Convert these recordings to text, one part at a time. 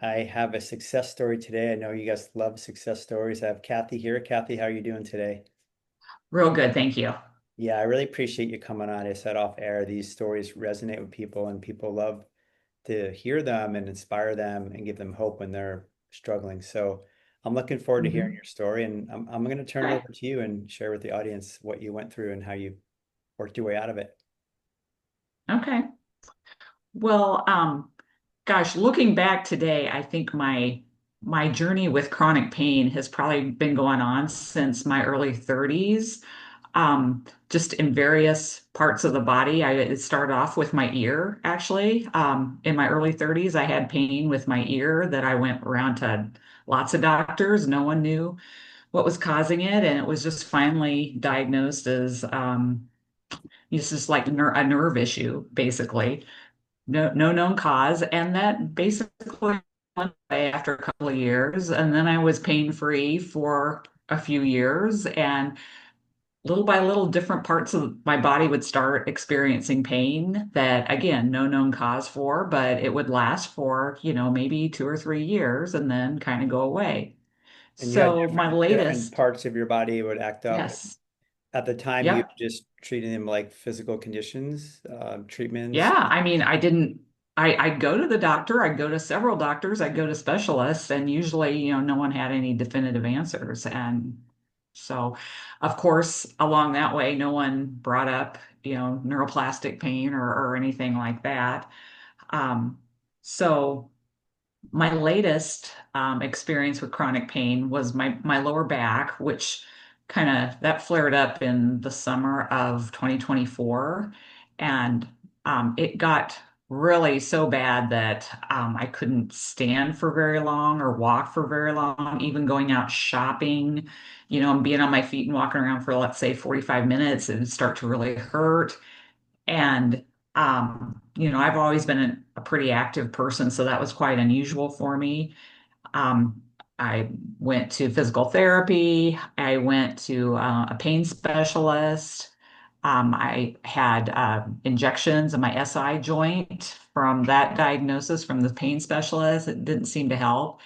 I have a success story today. I know you guys love success stories. I have Kathy here. Kathy, how are you doing today? Real good, thank you. Yeah, I really appreciate you coming on. I said off air, these stories resonate with people, and people love to hear them and inspire them and give them hope when they're struggling. So I'm looking forward to hearing Hmm. your story, and I'm going to turn it Okay. over to you and share with the audience what you went through and how you worked your way out of it. Okay. Well, gosh, looking back today, I think my journey with chronic pain has probably been going on since my early 30s. Just in various parts of the body. It started off with my ear, actually. In my early 30s, I had pain with my ear that I went around to lots of doctors. No one knew what was causing it, and it was just finally diagnosed as it's just like a nerve issue, basically. No known cause. And that basically went away after a couple of years. And then I was pain free for a few years. And little by little, different parts of my body would start experiencing pain that, again, no known cause for, but it would last for, maybe 2 or 3 years and then kind of go away. And you had So my different latest, parts of your body would act up. yes. At the time, you Yep. just treating them like physical conditions, treatments. Yeah, I mean, I'd go to the doctor, I'd go to several doctors, I'd go to specialists, and usually, no one had any definitive answers. And so, of course, along that way, no one brought up, neuroplastic pain or anything like that. Um, so my latest experience with chronic pain was my lower back, which kind of that flared up in the summer of 2024, and it got really so bad that I couldn't stand for very long or walk for very long. Even going out shopping, and being on my feet and walking around for, let's say, 45 minutes, it would start to really hurt. And, I've always been a pretty active person, so that was quite unusual for me. Um, I went to physical therapy. I went to a pain specialist. I had injections in my SI joint from that diagnosis from the pain specialist. It didn't seem to help.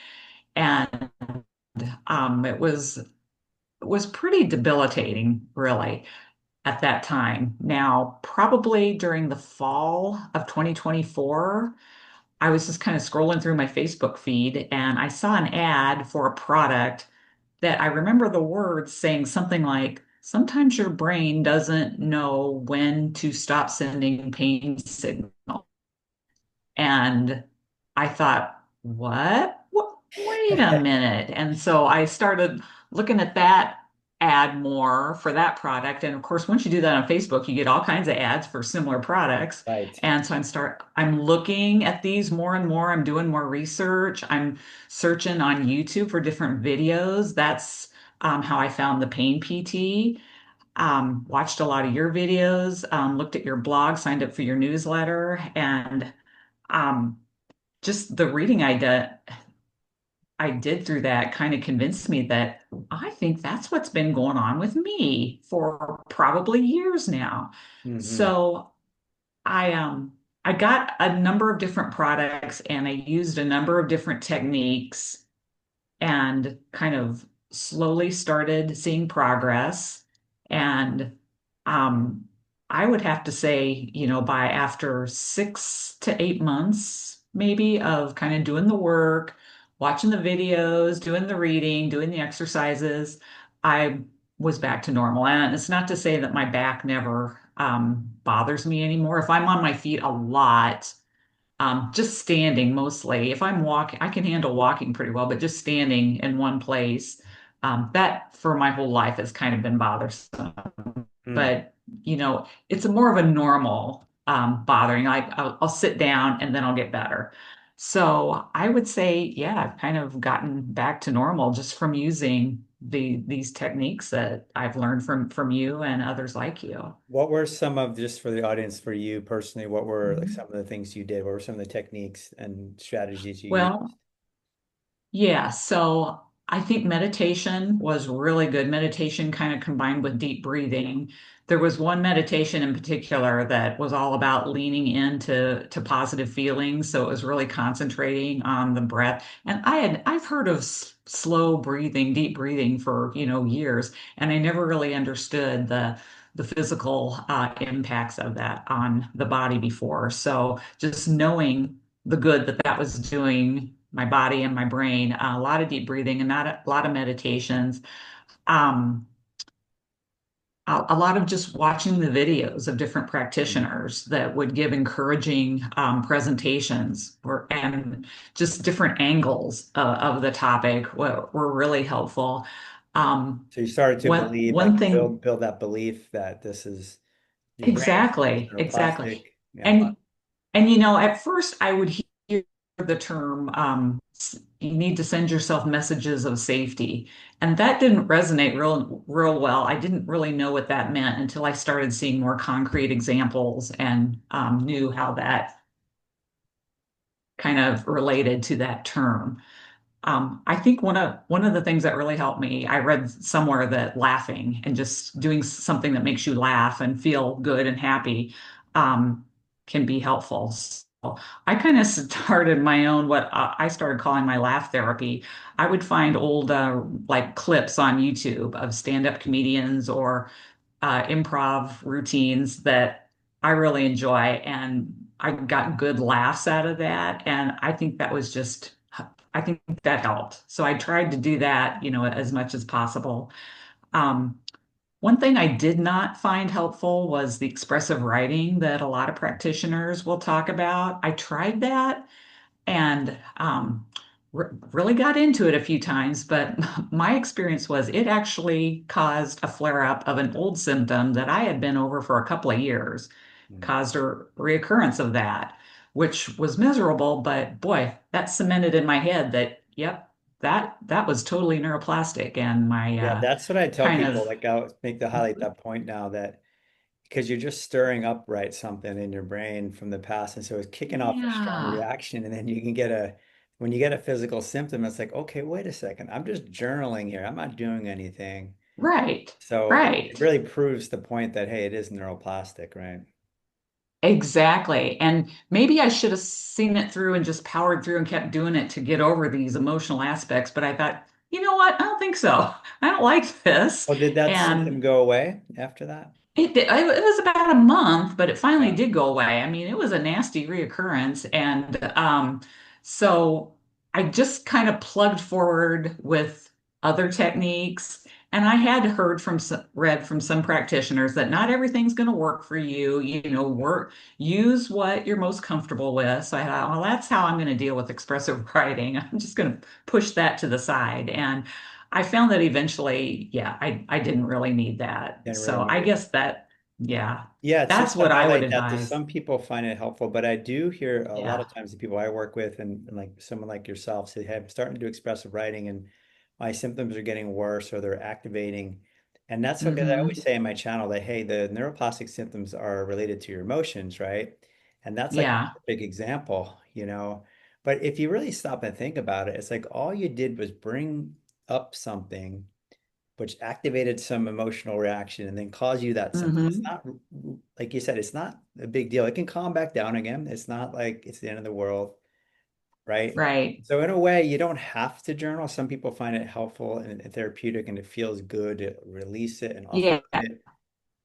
And it was pretty debilitating, really, at that time. Now, probably during the fall of 2024, I was just kind of scrolling through my Facebook feed and I saw an ad for a product that I remember the words saying something like, sometimes your brain doesn't know when to stop sending pain signals. And I thought, what? Wait a minute. And so I started looking at that ad more for that product. And of course, once you do that on Facebook, you get all kinds of ads for similar products. Right. And so I'm looking at these more and more. I'm doing more research. I'm searching on YouTube for different videos. That's how I found the pain PT. Watched a lot of your videos, looked at your blog, signed up for your newsletter, and um, just the reading I did through that kind of convinced me that I think that's what's been going on with me for probably years now. Hmm. So I got a number of different products and I used a number of different techniques and kind of slowly started seeing progress. And um, I would have to say, by after 6 to 8 months, maybe, of kind of doing the work, watching the videos, doing the reading, doing the exercises, I was back to normal. And it's not to say that my back never bothers me anymore. If I'm on my feet a lot, just standing mostly. If I'm walking, I can handle walking pretty well, but just standing in one place, that for my whole life has kind of been bothersome. Mm. But, it's more of a normal bothering. I'll sit down and then I'll get better. So I would say, yeah, I've kind of gotten back to normal just from using these techniques that I've learned from you and others like you. What were some of, just for the audience, for you personally, what were like Mhm. some of the things you did? What were some of the techniques and strategies you used? Well, yeah, so. I think meditation was really good. Meditation kind of combined with deep breathing. There was one meditation in particular that was all about leaning into to positive feelings. So it was really concentrating on the breath. And I've heard of slow breathing, deep breathing for, years, and I never really understood the physical impacts of that on the body before. So just knowing the good that that was doing my body and my brain, a lot of deep breathing and not a lot of meditations, um, a lot of just watching the videos of different Mm. practitioners that would give encouraging presentations and just different angles of the topic were really helpful. Um, So you started to believe, one like thing build that belief that this is your brain is exactly, exactly. neuroplastic. Yeah. And at first I would hear the term, you need to send yourself messages of safety. And that didn't resonate real well. I didn't really know what that meant until I started seeing more concrete examples and knew how that kind of related to that term. I think one of the things that really helped me, I read somewhere that laughing and just doing something that makes you laugh and feel good and happy um, can be helpful. So I kind of started my own what I started calling my laugh therapy. I would find old like clips on YouTube of stand-up comedians or improv routines that I really enjoy, and I got good laughs out of that. And I think that helped. So I tried to do that, as much as possible. Um, One thing I did not find helpful was the expressive writing that a lot of practitioners will talk about. I tried that and really got into it a few times, but my experience was it actually caused a flare up of an old symptom that I had been over for a couple of years, Mm. caused a reoccurrence of that, which was miserable. But boy, that cemented in my head that, yep, that was totally neuroplastic, and my Yeah, that's what I tell kind people. of Like I'll make the highlight that point now that because you're just stirring up right something in your brain from the past. And so it's kicking off a strong yeah, reaction. And then you can get when you get a physical symptom, it's like, okay, wait a second. I'm just journaling here. I'm not doing anything. right, So it right. really proves the point that, hey, it is neuroplastic, right? Exactly. And maybe I should have seen it through and just powered through and kept doing it to get over these emotional aspects. But I thought, you know what? I don't think so. I don't like this. Oh, did that symptom And go away after that? it was about a month, but it finally Yeah. did go away. I mean, it was a nasty reoccurrence. And so I just kind of plugged forward with other techniques. And I had heard read from some practitioners that not everything's going to work for you. Yeah. Use what you're most comfortable with. So I thought, well, that's how I'm going to deal with expressive writing. I'm just going to push that to the side. And I found that eventually, yeah, I didn't really need that. Didn't really So need I it. guess yeah, Yeah, it's that's just to what I would highlight that to advise. some people find it helpful, but I do hear a lot Yeah. of times the people I work with and like someone like yourself say, hey, I'm starting to do expressive writing and my symptoms are getting worse or they're activating. And that's okay. I always Hmm. say in my channel that, hey, the neuroplastic symptoms are related to your emotions, right? And that's like Yeah. a big example, you know. But if you really stop and think about it, it's like all you did was bring up something which activated some emotional reaction and then caused you that symptom. It's Hmm. not, like you said, it's not a big deal. It can calm back down again. It's not like it's the end of the world, right? Right. So in a way, you don't have to journal. Some people find it helpful and therapeutic, and it feels good to release it and offload Yeah. it.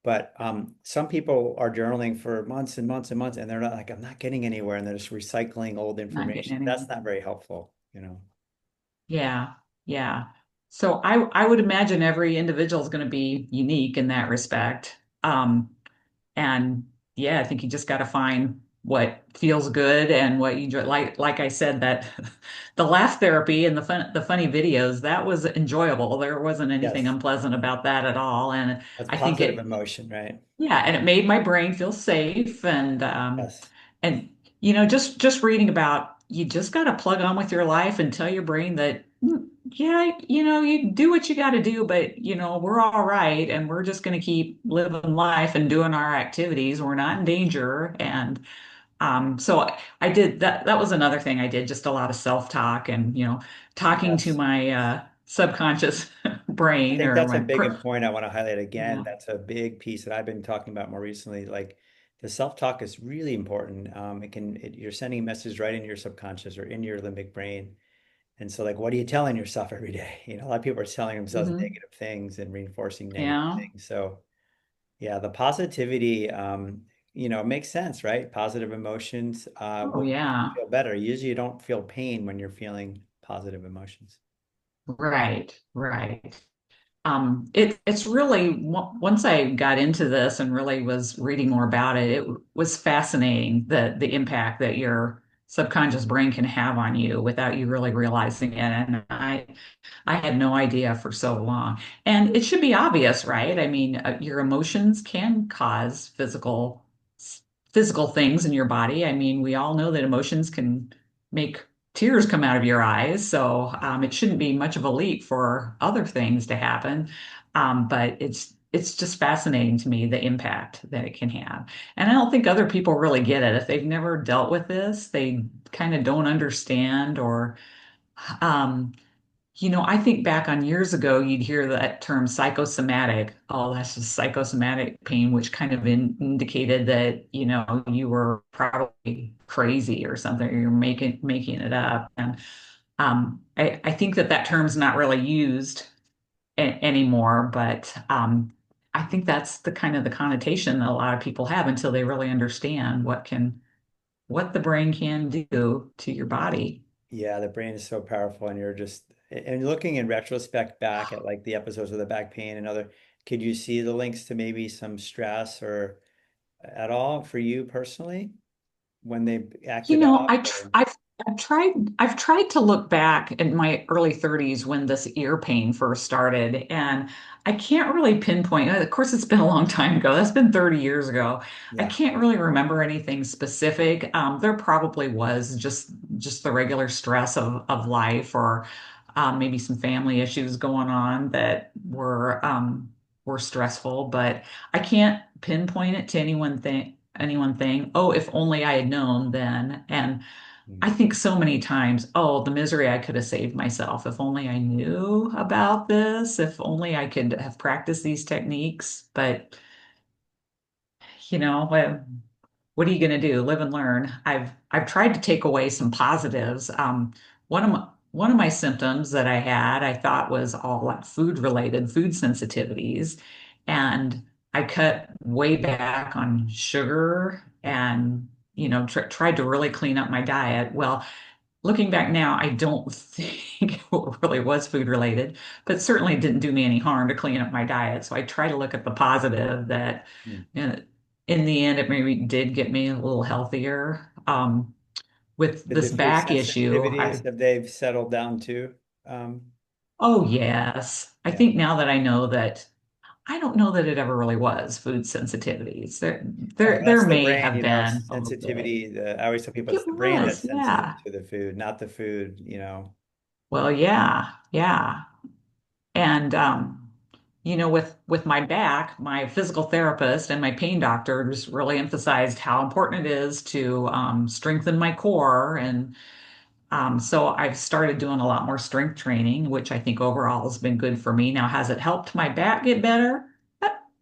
But some people are journaling for months and months and months, and they're not like, I'm not getting anywhere, and they're just recycling old Not getting information. anywhere. That's not very helpful, you know. Yeah. Yeah. So I would imagine every individual is going to be unique in that respect. And yeah, I think you just got to find what feels good and what you enjoy. Like I said, that the laugh therapy and the funny videos, that was enjoyable. There wasn't anything Yes, unpleasant about that at all. And that's I think positive emotion, right? yeah, and it made my brain feel safe. Yes. And just reading about you just got to plug on with your life and tell your brain that yeah, you do what you got to do, but we're all right, and we're just going to keep living life and doing our activities. We're not in danger. And so I did that. That was another thing I did, just a lot of self-talk and talking to Yes. my Yes. subconscious I brain think or that's a my big point I want to highlight again. yeah. That's a big piece that I've been talking about more recently. Like the self-talk is really important. You're sending a message right into your subconscious or into your limbic brain. And so like, what are you telling yourself every day? You know, a lot of people are telling themselves Hmm. negative things and reinforcing negative Yeah. things. So yeah, the positivity, it makes sense, right? Positive emotions, Oh will make you yeah. feel better. Usually you don't feel pain when you're feeling positive emotions. Right. Right. It's really once I got into this and really was reading more about it, it was fascinating the impact that your subconscious brain can have on you without you really realizing it. And I had no idea for so long. And it should be obvious, right? I mean, your emotions can cause physical things in your body. I mean, we all know that emotions can make tears come out of your eyes, so it shouldn't be much of a leap for other things to happen. But it's just fascinating to me the impact that it can have. And I don't think other people really get it. If they've never dealt with this, they kind of don't understand or um, I think back on years ago, you'd hear that term psychosomatic. Oh, that's just psychosomatic pain, which kind of indicated that, you were probably crazy or something, or you're making it up. And I think that term's not really used anymore, but I think that's the kind of the connotation that a lot of people have until they really understand what the brain can do to your body. Yeah, the brain is so powerful, and looking in retrospect back at like the episodes of the back pain and other, could you see the links to maybe some stress or at all for you personally when they You acted know, up I tr or I've tried to look back in my early 30s when this ear pain first started, and I can't really pinpoint. Of course, it's been a long time ago. That's been 30 years ago. I yeah. can't really remember anything specific. There probably was just the regular stress of life, or maybe some family issues going on that were stressful. But I can't pinpoint it to anyone thing, oh, if only I had known then. And Mm. I think so many times, oh, the misery I could have saved myself. If only I knew about this, if only I could have practiced these techniques. But, what are you going to do? Live and learn. I've tried to take away some positives. One of my symptoms that I had, I thought was all like food related, food sensitivities, and I cut way back on sugar and tried to really clean up my diet. Well, looking back now, I don't think it really was food related, but certainly didn't do me any harm to clean up my diet. So I try to look at the positive that, Mm. you know, in the end, it maybe did get me a little healthier. With Did the this food back issue, sensitivities, have they settled down too? oh yes, I Yeah. think now that I know that, I don't know that it ever really was food sensitivities. Oh, There that's the may brain, have been a little bit. sensitivity. I always tell I think people it's it the brain was, that's sensitive yeah. to the food, not the food. Well, yeah, yeah. And with my back, my physical therapist and my pain doctors really emphasized how important it is to strengthen my core. And so I've started doing a lot more strength training, which I think overall has been good for me. Now, has it helped my back get better?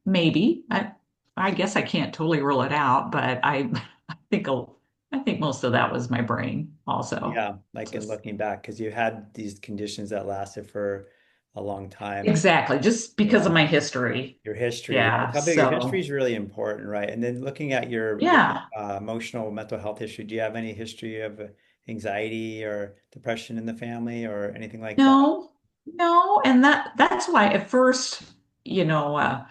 Maybe. I guess I can't totally rule it out, but I think I think most of that was my brain also. Yeah, like in Just looking back, because you had these conditions that lasted for a long time. exactly, just because of Yeah, my history. your history. Yeah, I Yeah. tell people your history So is really important, right? And then looking at your yeah. emotional mental health history, do you have any history of anxiety or depression in the family or anything like that? No, no, and that's why at first, you know, uh,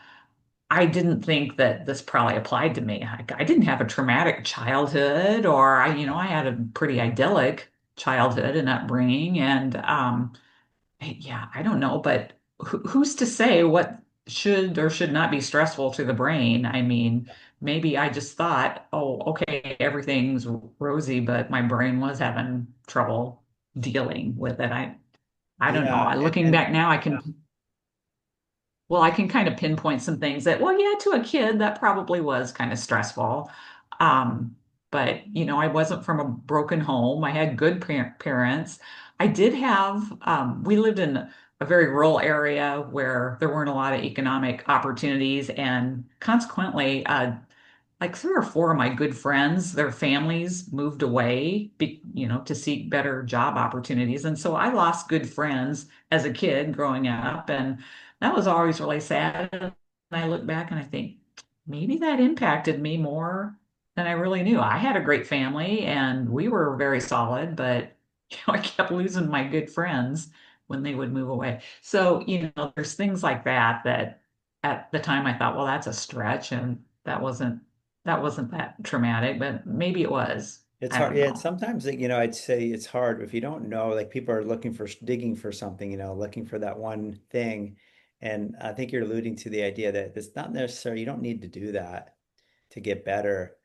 I didn't think that this probably applied to me. I didn't have a traumatic childhood, or I had a pretty idyllic childhood and upbringing, and yeah, I don't know, but who's to say what should or should not be stressful to the brain? I mean, maybe I just thought, oh, okay, everything's rosy, but my brain was having trouble dealing with it. I don't know. Yeah, Looking back now, I can kind of pinpoint some things that, well, yeah, to a kid, that probably was kind of stressful. Um, but, I wasn't from a broken home. I had good parents. I did have, we lived in a very rural area where there weren't a lot of economic opportunities, and consequently, like three or four of my good friends, their families moved away, to seek better job opportunities. And so I lost good friends as a kid growing up, and that was always really sad. And I look back and I think maybe that impacted me more than I really knew. I had a great family and we were very solid, but I kept losing my good friends when they would move away. So, there's things like that that at the time I thought, well, that's a stretch, and that wasn't that traumatic, but maybe it was. It's I hard. don't Yeah, it's know. sometimes, I'd say it's hard if you don't know, like people are looking for, digging for something, looking for that one thing. And I think you're alluding to the idea that it's not necessary, you don't need to do that to get better.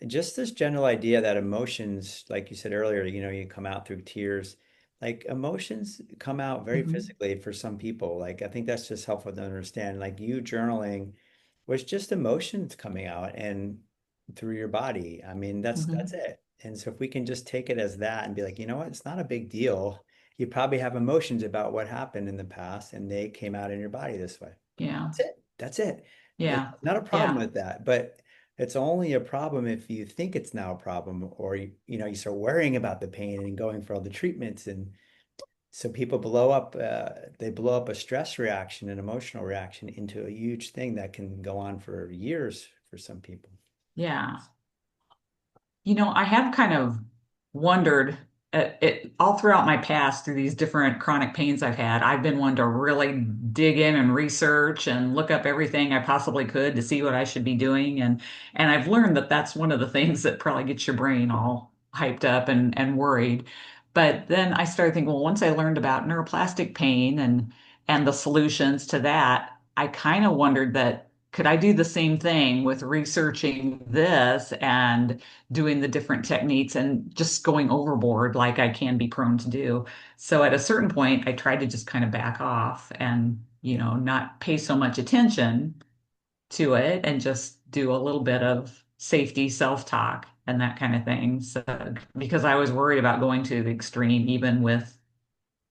Just this general idea that emotions, like you said earlier, you come out through tears. Like emotions come out very Hmm. physically for some people. Like I think that's just helpful to understand. Like you journaling was just emotions coming out and through your body. I mean, that's Hmm. it. And so if we can just take it as that and be like, you know what, it's not a big deal. You probably have emotions about what happened in the past and they came out in your body this way. Yeah. That's it. That's it. It's Yeah. not a problem Yeah. with that, but it's only a problem if you think it's now a problem or you start worrying about the pain and going for all the treatments. And so people blow up, they blow up a stress reaction, an emotional reaction into a huge thing that can go on for years for some people. Yeah. I have kind of wondered at it all throughout my past through these different chronic pains I've had. I've been one to really dig in and research and look up everything I possibly could to see what I should be doing. And I've learned that that's one of the things that probably gets your brain all hyped up and worried. But then I started thinking, well, once I learned about neuroplastic pain and the solutions to that, I kind of wondered that could I do the same thing with researching this and doing the different techniques and just going overboard like I can be prone to do. So at a certain point, I tried to just kind of back off and, not pay so much attention to it and just do a little bit of safety self-talk and that kind of thing. So because I was worried about going to the extreme, even with,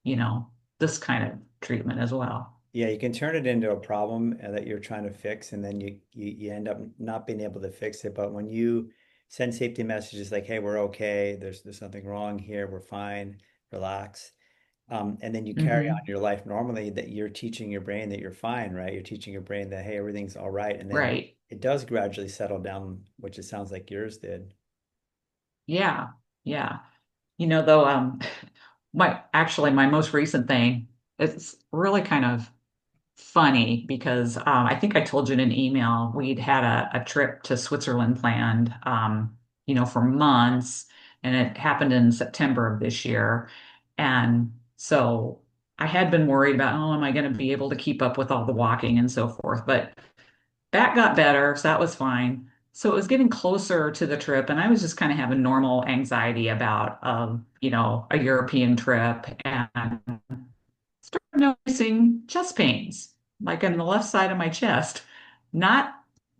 you know, this kind of treatment as well. Yeah, you can turn it into a problem that you're trying to fix, and then you end up not being able to fix it. But when you send safety messages like, "Hey, we're okay. There's nothing wrong here. We're fine. Relax," and then you carry on Hmm. your life normally, that you're teaching your brain that you're fine, right? You're teaching your brain that, hey, everything's all right, and then Right. it does gradually settle down, which it sounds like yours did. Yeah. Yeah. Though, my most recent thing, it's really kind of funny because I think I told you in an email we'd had a trip to Switzerland planned, for months, and it happened in September of this year. And so I had been worried about, oh, am I going to be able to keep up with all the walking and so forth? But that got better, so that was fine. So it was getting closer to the trip, and I was just kind of having normal anxiety about, a European trip, and started noticing chest pains, like on the left side of my chest. Not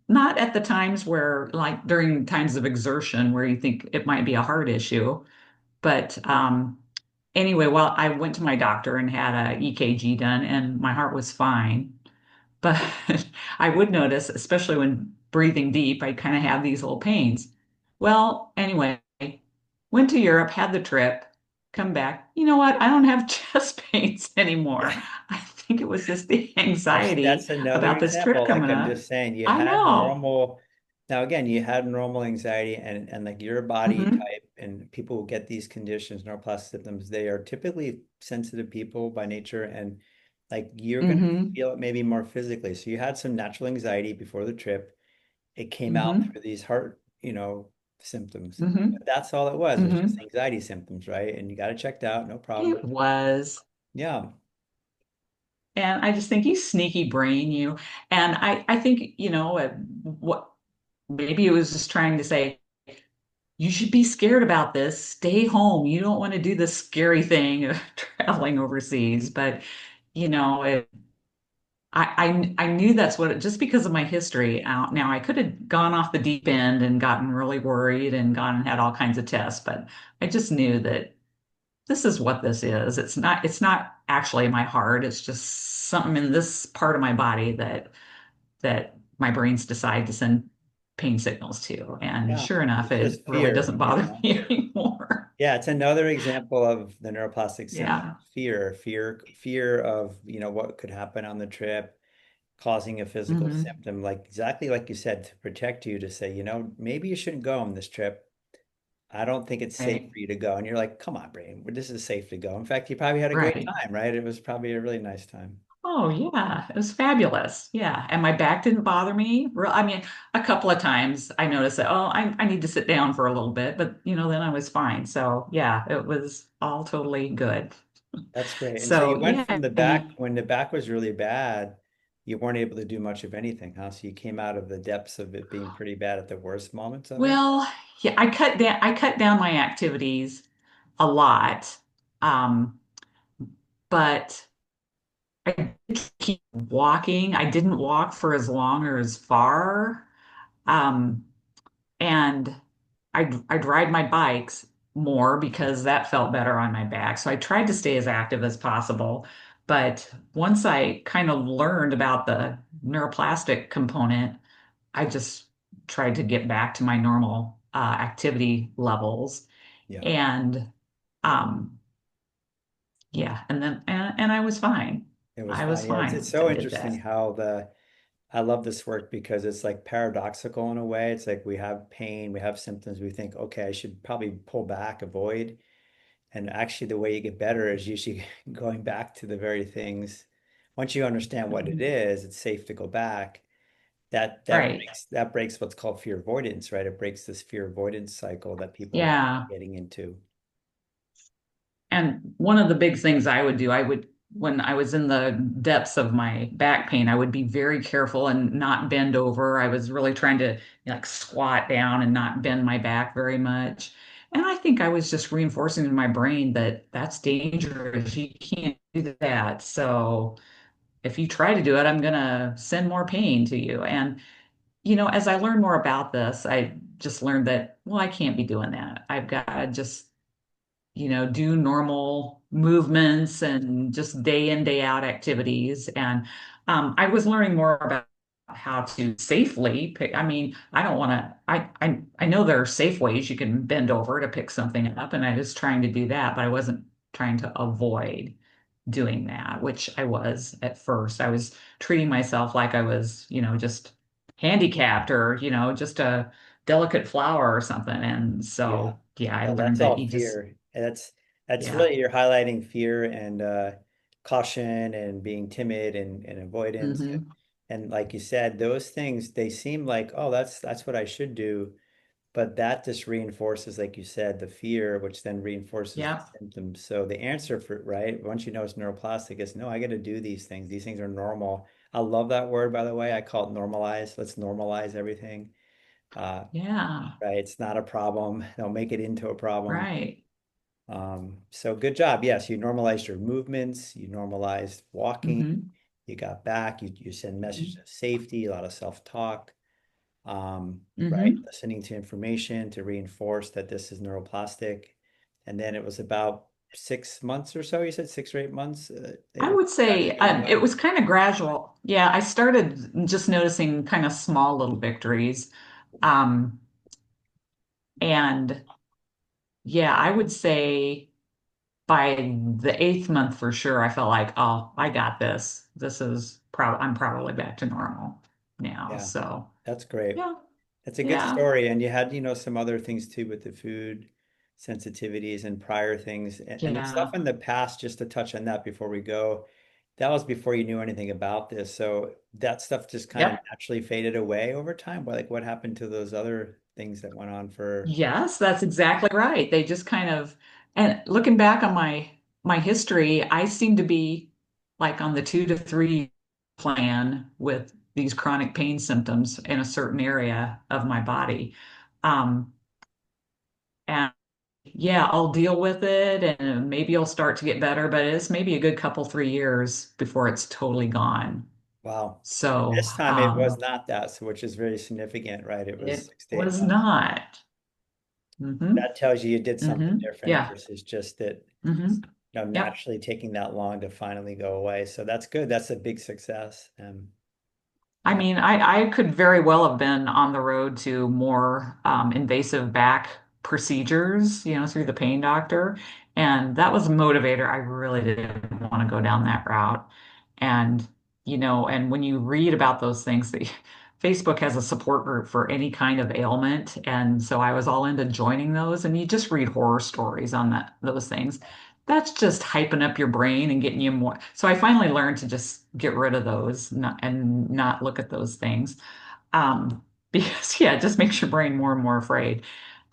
not at the times where, like during times of exertion where you think it might be a heart issue, but anyway, well, I went to my doctor and had a EKG done, and my heart was fine. But I would notice, especially when breathing deep, I kind of have these little pains. Well, anyway, went to Europe, had the trip, come back. You know what? I don't have chest pains anymore. I think it was just the anxiety That's another about this trip example. Like coming I'm up. just saying, you I had know. normal. Now again, you had normal anxiety and like your body Hmm. type and people who get these conditions, neuroplastic symptoms, they are typically sensitive people by nature and like you're gonna Hmm. feel it maybe more physically. So you had some natural anxiety before the trip. It came out Hmm. through these heart, symptoms. Hmm. But that's all it was. It was just Hmm. anxiety symptoms, right? And you got it checked out, no problem. It was. Yeah. And I just think you sneaky brain, you. And I think, what maybe it was just trying to say, you should be scared about this. Stay home. You don't want to do the scary thing of traveling overseas. But, I knew that's what just because of my history out. Now I could have gone off the deep end and gotten really worried and gone and had all kinds of tests, but I just knew that this is what this is. It's not actually my heart. It's just something in this part of my body that my brains decide to send pain signals to. And Yeah, sure enough, it's it just really fear, doesn't you bother know? me anymore. Yeah, it's another example of the neuroplastic syndrome. Yeah. Fear of, what could happen on the trip, causing a physical Hmm. symptom, like exactly like you said, to protect you, to say, maybe you shouldn't go on this trip. I don't think it's safe Right. for you to go. And you're like, come on, brain, this is safe to go. In fact, you probably had a great Right. time, right? It was probably a really nice time. Oh yeah, it was fabulous. Yeah, and my back didn't bother me. I mean, a couple of times I noticed that, oh, I need to sit down for a little bit, but then I was fine. So yeah, it was all totally good. That's great. And so So you went yeah, from the back, when the back was really bad, you weren't able to do much of anything, huh? So you came out of the depths of it being pretty bad at the worst moments of it. well, yeah, I cut down my activities a lot. Um, but I did keep walking. I didn't walk for as long or as far. Um, and I'd ride my bikes more because that felt better on my back. So I tried to stay as active as possible. But once I kind of learned about the neuroplastic component, I just tried to get back to my normal activity levels. Yeah, And um, yeah, and I was fine. it was I was fine. Yeah, it's fine once I so did interesting that. how I love this work because it's like paradoxical in a way. It's like we have pain, we have symptoms, we think, okay, I should probably pull back, avoid. And actually, the way you get better is usually going back to the very things. Once you understand what it Mhm. is, it's safe to go back. Right. That breaks what's called fear avoidance, right? It breaks this fear avoidance cycle that people are Yeah. getting into. And one of the big things I would do, when I was in the depths of my back pain, I would be very careful and not bend over. I was really trying to like squat down and not bend my back very much. And I think I was just reinforcing in my brain that that's dangerous. You can't do that. So if you try to do it, I'm going to send more pain to you. And, as I learned more about this, I just learned that, well, I can't be doing that. I've got to just do normal movements and just day in, day out activities. And I was learning more about how to safely pick. I mean, I don't want to, I know there are safe ways you can bend over to pick something up, and I was trying to do that, but I wasn't trying to avoid doing that, which I was at first. I was treating myself like I was, just handicapped or, just a delicate flower or something. And Yeah. so, yeah, I No, learned that's that all you just, fear. And that's yeah. really, you're highlighting fear and caution and being timid and avoidance. Hmm. And like you said, those things, they seem like, oh, that's what I should do. But that just reinforces, like you said, the fear, which then reinforces the Yeah. symptoms. So the answer for, right, once you know it's neuroplastic, is no, I got to do these things. These things are normal. I love that word, by the way. I call it normalize. Let's normalize everything. Uh, Yeah. right. It's not a problem. Don't make it into a problem. Right. So good job. Yes, you normalized your movements, you normalized walking, Hmm. you got back, you send messages of safety, a lot of self-talk. Right, Hmm. listening to information to reinforce that this is neuroplastic. And then it was about 6 months or so, you said 6 or 8 months, I it would started say getting it better. was kind of gradual. Yeah, I started just noticing kind of small little victories. Um, and yeah, I would say by the eighth month for sure, I felt like, oh, I got this. I'm probably back to normal now. Yeah, So that's great. yeah, That's a good yeah, story. And you had, some other things too with the food sensitivities and prior things and the stuff yeah. in the past, just to touch on that before we go. That was before you knew anything about this. So that stuff just kind of Yep. naturally faded away over time. Like what happened to those other things that went on for, Yes, that's exactly right. They just kind of, and looking back on my history, I seem to be like on the 2 to 3 plan with these chronic pain symptoms in a certain area of my body. Um, and yeah, I'll deal with it and maybe it'll start to get better, but it's maybe a good couple, 3 years before it's totally gone. wow. And So, this time it was not that, so which is very significant, right? It was it 6 to eight was months. not. Hmm. That tells you did something Hmm. different Yeah. versus just that, Hmm. Yep. naturally taking that long to finally go away. So that's good. That's a big success. I Yeah. mean, I could very well have been on the road to more invasive back procedures, through the pain doctor. And that was a motivator. I really didn't want to go down that route. And, and when you read about those things, Facebook has a support group for any kind of ailment. And so I was all into joining those. And you just read horror stories on those things. That's just hyping up your brain and getting you more. So I finally learned to just get rid of those and not look at those things. Because yeah, it just makes your brain more and more afraid.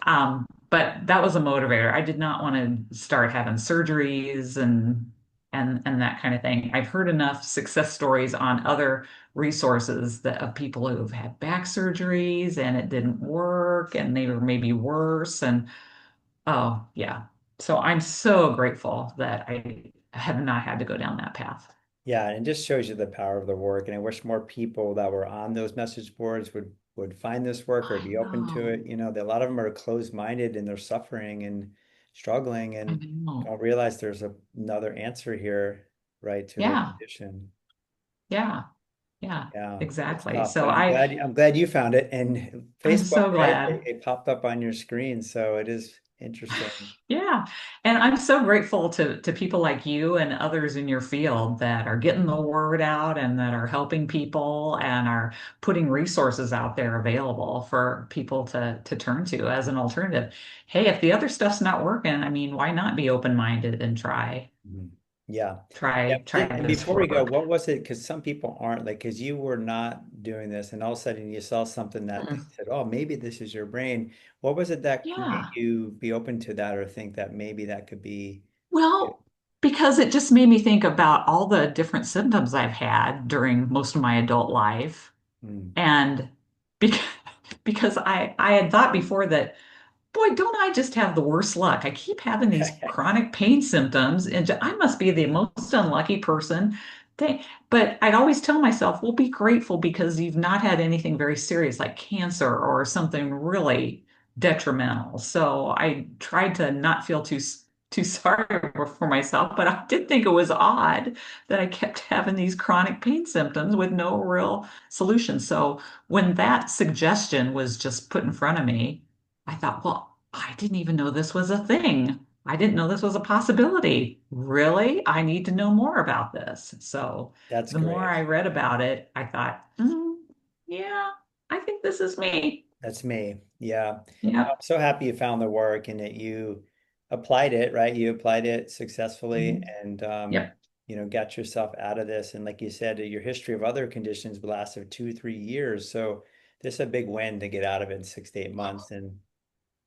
But that was a motivator. I did not want to start having surgeries and that kind of thing. I've heard enough success stories on other resources that of people who've had back surgeries and it didn't work and they were maybe worse. And oh yeah. So I'm so grateful that I have not had to go down that path. Yeah, and it just shows you the power of the work. And I wish more people that were on those message boards would find this work or I be open to know. it. A lot of them are closed-minded and they're suffering and struggling I and know. don't realize there's another answer here, right, to their Yeah. condition. Yeah. Yeah. Yeah, it's Exactly. tough, So but I'm glad you found it. And I'm Facebook, so right? glad. It popped up on your screen, so it is interesting. Yeah. And I'm so grateful to people like you and others in your field that are getting the word out and that are helping people and are putting resources out there available for people to turn to as an alternative. Hey, if the other stuff's not working, I mean, why not be open-minded and try Mhm. Yeah. Yeah. try And this before we go, work? what was it? Because some people aren't like, because you were not doing this, and all of a sudden you saw something that they Mm. said, oh, maybe this is your brain. What was it that made Yeah. you be open to that or think that maybe that could be it? Well, because it just made me think about all the different symptoms I've had during most of my adult life. Mm. And because, because I had thought before that, boy, don't I just have the worst luck? I keep having these chronic pain symptoms, and I must be the most unlucky person. But I'd always tell myself, well, be grateful because you've not had anything very serious like cancer or something really detrimental. So I tried to not feel too sorry for myself, but I did think it was odd that I kept having these chronic pain symptoms with no real solution. So when that suggestion was just put in front of me, I thought, well, I didn't even know this was a thing. I didn't know this was a possibility. Really? I need to know more about this. So That's the more great. I read about it, I thought, yeah, I think this is me. That's me. Yeah. I'm Yep. so happy you found the work and that you applied it, right? You applied it successfully Mhm. and Yep. got yourself out of this. And like you said, your history of other conditions lasted 2, 3 years. So this is a big win to get out of it in 6 to 8 months and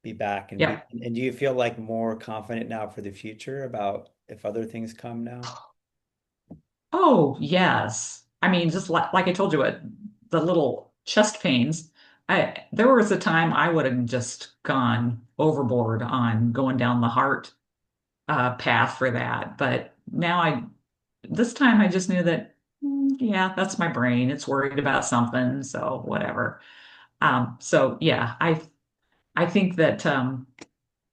be back and be. Yep. And do you feel like more confident now for the future about if other things come now? Oh, yes. I mean, just like I told you, the little chest pains. There was a time I would have just gone overboard on going down the heart path for that. But now this time I just knew that, yeah, that's my brain. It's worried about something, so whatever. So yeah, I think that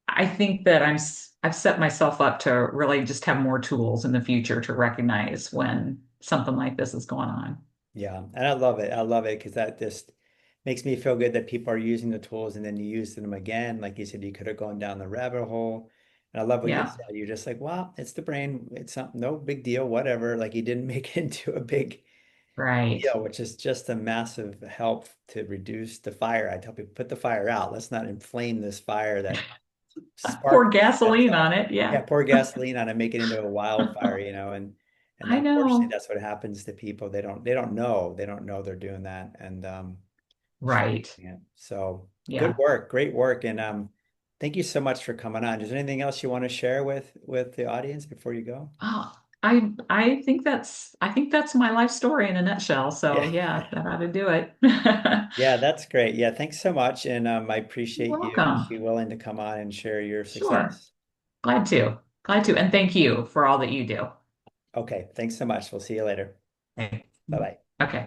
I think that I've set myself up to really just have more tools in the future to recognize when something like this is going on. Yeah, and I love it. I love it because that just makes me feel good that people are using the tools and then you use them again. Like you said, you could have gone down the rabbit hole. And I love what you Yeah, said. You're just like, well, it's the brain. It's not, no big deal, whatever. Like you didn't make it into a big right. deal, which is just a massive help to reduce the fire. I tell people, put the fire out. Let's not inflame this fire that Pour spark sets gasoline on off. it. Yeah, Yeah, pour gasoline on it, make it into a wildfire, and I unfortunately know. that's what happens to people. They don't know. They don't know they're doing that and Right. yeah. So good Yeah. work, great work. And thank you so much for coming on. Is there anything else you want to share with the audience before you go? Oh, I think that's my life story in a nutshell. So Yeah. yeah, that ought to do it. Yeah, that's great. Yeah, thanks so much. And I You're appreciate you welcome. being willing to come on and share your Sure. success. Glad to. Glad to. And thank you for all that you do. Okay, thanks so much. We'll see you later. Okay. Bye-bye. Okay.